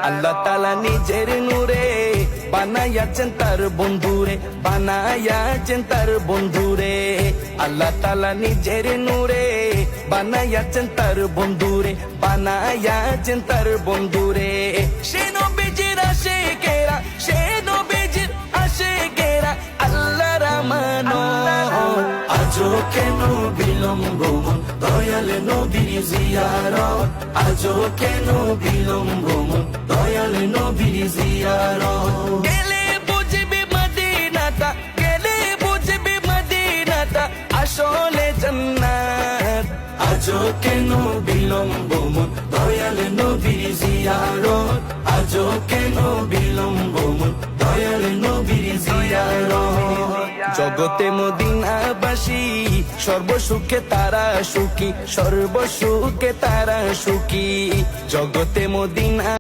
আল্লাহ তাআলা নিজের নূরে বানাইয়াছেন তার বন্ধুরে, বানাইয়াছেন তার বন্ধুরে। আল্লাহ তাআলা নিজের নূরে বানাইয়াছেন তার বন্ধুরে, বানাইয়াছেন তার বন্ধুরে। সে নবীজির আশিকেরা, সে নবীজির আশিকেরা আল্লাহর আমানত। আজও কেন বিলম্ব মন দয়াল নবীর জিয়ারত, আজও কেন বিলম্ব মন দয়াল নবীর জিয়ারত। গেলে বুঝবি মদিনাটা, গেলে বুঝবি মদিনাটা আসলে জান্নাত। আজও কেন বিলম্ব মন দয়াল নবীর জিয়ারত, আজও কেন বিলম্ব মন দয়াল নবীর জিয়ারত। জগতে মদিনাবাসী সর্বসুখে তারা সুখী, সর্বসুখে তারা সুখী। জগতে মদিনা